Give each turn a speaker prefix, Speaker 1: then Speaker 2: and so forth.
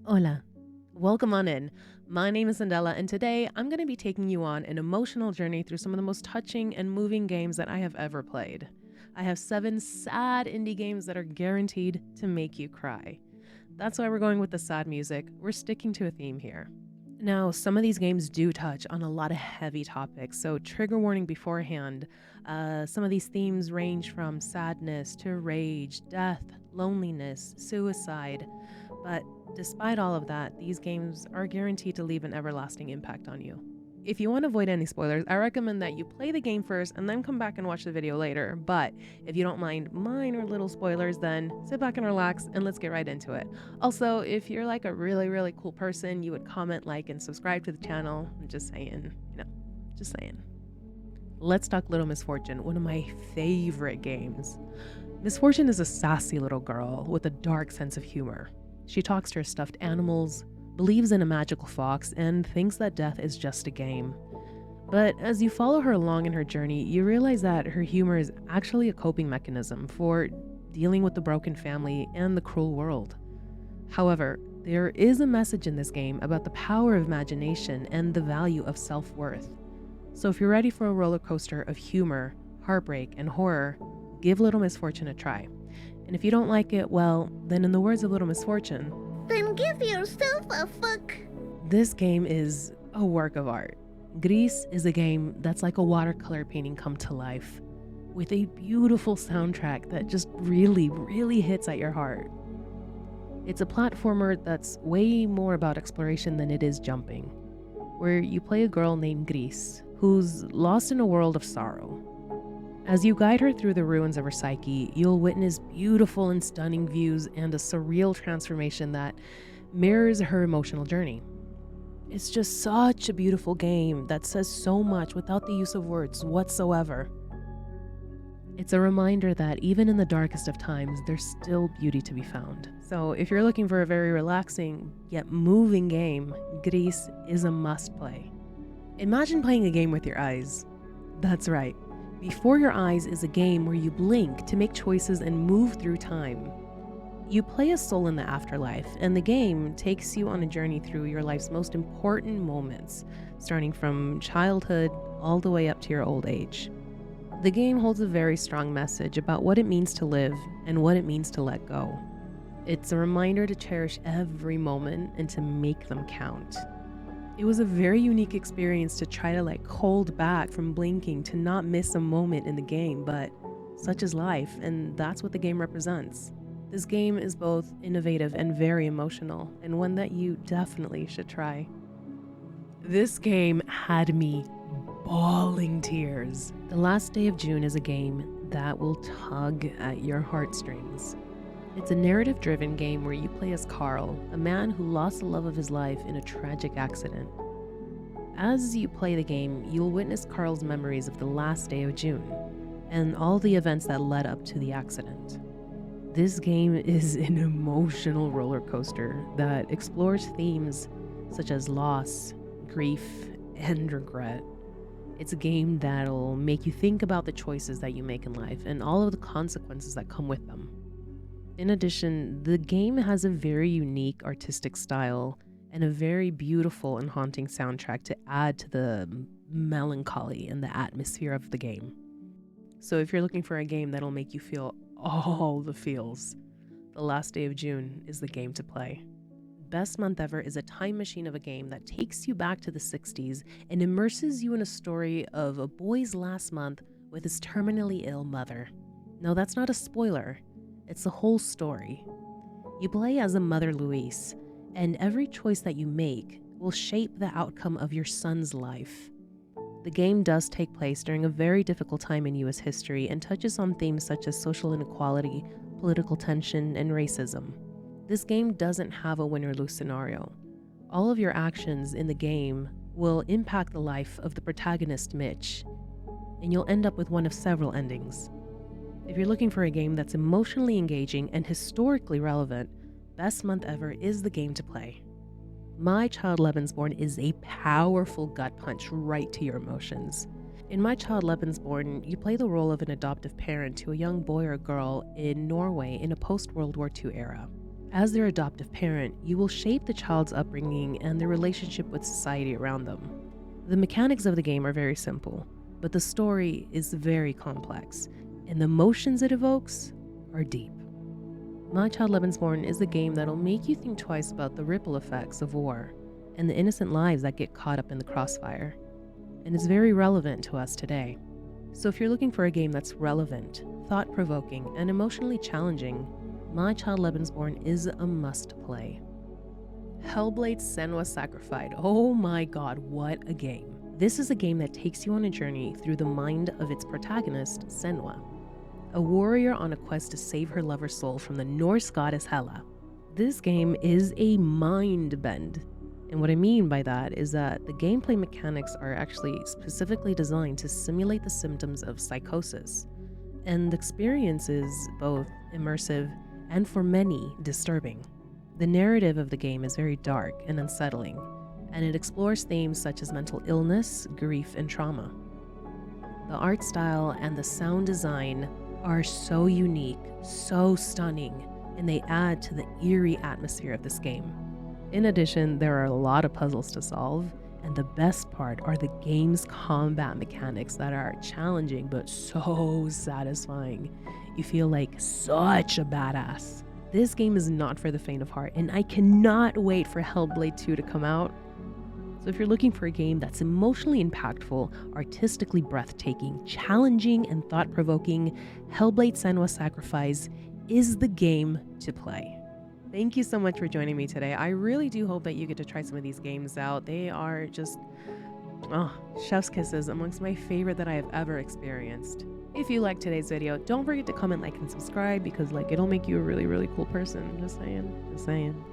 Speaker 1: Hola. Welcome on in. My name is Sindella, and today I'm going to be taking you on an emotional journey through some of the most touching and moving games that I have ever played. I have 7 sad indie games that are guaranteed to make you cry. That's why we're going with the sad music. We're sticking to a theme here. Now, some of these games do touch on a lot of heavy topics, so trigger warning beforehand. Some of these themes range from sadness to rage, death, loneliness, suicide. But despite all of that, these games are guaranteed to leave an everlasting impact on you. If you want to avoid any spoilers, I recommend that you play the game first and then come back and watch the video later. But if you don't mind minor little spoilers, then sit back and relax and let's get right into it. Also, if you're like a really cool person, you would comment, like, and subscribe to the channel. I'm just saying, just saying. Let's talk Little Misfortune, one of my favorite games. Misfortune is a sassy little girl with a dark sense of humor. She talks to her stuffed animals, believes in a magical fox, and thinks that death is just a game. But as you follow her along in her journey, you realize that her humor is actually a coping mechanism for dealing with the broken family and the cruel world. However, there is a message in this game about the power of imagination and the value of self-worth. So if you're ready for a roller coaster of humor, heartbreak, and horror, give Little Misfortune a try. And if you don't like it, well, then in the words of Little Misfortune,
Speaker 2: then give yourself a fuck.
Speaker 1: This game is a work of art. Gris is a game that's like a watercolor painting come to life, with a beautiful soundtrack that just really hits at your heart. It's a platformer that's way more about exploration than it is jumping, where you play a girl named Gris, who's lost in a world of sorrow. As you guide her through the ruins of her psyche, you'll witness beautiful and stunning views and a surreal transformation that mirrors her emotional journey. It's just such a beautiful game that says so much without the use of words whatsoever. It's a reminder that even in the darkest of times, there's still beauty to be found. So if you're looking for a very relaxing yet moving game, Gris is a must-play. Imagine playing a game with your eyes. That's right. Before Your Eyes is a game where you blink to make choices and move through time. You play a soul in the afterlife, and the game takes you on a journey through your life's most important moments, starting from childhood all the way up to your old age. The game holds a very strong message about what it means to live and what it means to let go. It's a reminder to cherish every moment and to make them count. It was a very unique experience to try to hold back from blinking to not miss a moment in the game, but such is life, and that's what the game represents. This game is both innovative and very emotional, and one that you definitely should try. This game had me bawling tears. The Last Day of June is a game that will tug at your heartstrings. It's a narrative-driven game where you play as Carl, a man who lost the love of his life in a tragic accident. As you play the game, you'll witness Carl's memories of the last day of June, and all the events that led up to the accident. This game is an emotional roller coaster that explores themes such as loss, grief, and regret. It's a game that'll make you think about the choices that you make in life and all of the consequences that come with them. In addition, the game has a very unique artistic style and a very beautiful and haunting soundtrack to add to the melancholy and the atmosphere of the game. So if you're looking for a game that'll make you feel all the feels, The Last Day of June is the game to play. Best Month Ever is a time machine of a game that takes you back to the 60s and immerses you in a story of a boy's last month with his terminally ill mother. Now, that's not a spoiler. It's the whole story. You play as a mother, Louise, and every choice that you make will shape the outcome of your son's life. The game does take place during a very difficult time in U.S. history and touches on themes such as social inequality, political tension, and racism. This game doesn't have a win or lose scenario. All of your actions in the game will impact the life of the protagonist, Mitch, and you'll end up with one of several endings. If you're looking for a game that's emotionally engaging and historically relevant, Best Month Ever is the game to play. My Child Lebensborn is a powerful gut punch right to your emotions. In My Child Lebensborn, you play the role of an adoptive parent to a young boy or girl in Norway in a post-World War II era. As their adoptive parent, you will shape the child's upbringing and their relationship with society around them. The mechanics of the game are very simple, but the story is very complex, and the emotions it evokes are deep. My Child Lebensborn is a game that'll make you think twice about the ripple effects of war and the innocent lives that get caught up in the crossfire, and it's very relevant to us today. So if you're looking for a game that's relevant, thought-provoking, and emotionally challenging, My Child Lebensborn is a must-play. Hellblade Senua Sacrificed. Oh my god, what a game. This is a game that takes you on a journey through the mind of its protagonist, Senua, a warrior on a quest to save her lover's soul from the Norse goddess Hela. This game is a mind bend. And what I mean by that is that the gameplay mechanics are actually specifically designed to simulate the symptoms of psychosis. And the experience is both immersive and, for many, disturbing. The narrative of the game is very dark and unsettling, and it explores themes such as mental illness, grief, and trauma. The art style and the sound design are so unique, so stunning, and they add to the eerie atmosphere of this game. In addition, there are a lot of puzzles to solve, and the best part are the game's combat mechanics that are challenging but so satisfying. You feel like such a badass. This game is not for the faint of heart, and I cannot wait for Hellblade 2 to come out. So if you're looking for a game that's emotionally impactful, artistically breathtaking, challenging, and thought-provoking, Hellblade Senua Sacrificed is the game to play. Thank you so much for joining me today. I really do hope that you get to try some of these games out. They are just, chef's kisses amongst my favorite that I have ever experienced. If you liked today's video, don't forget to comment, like, and subscribe because it'll make you a really, really cool person. Just saying.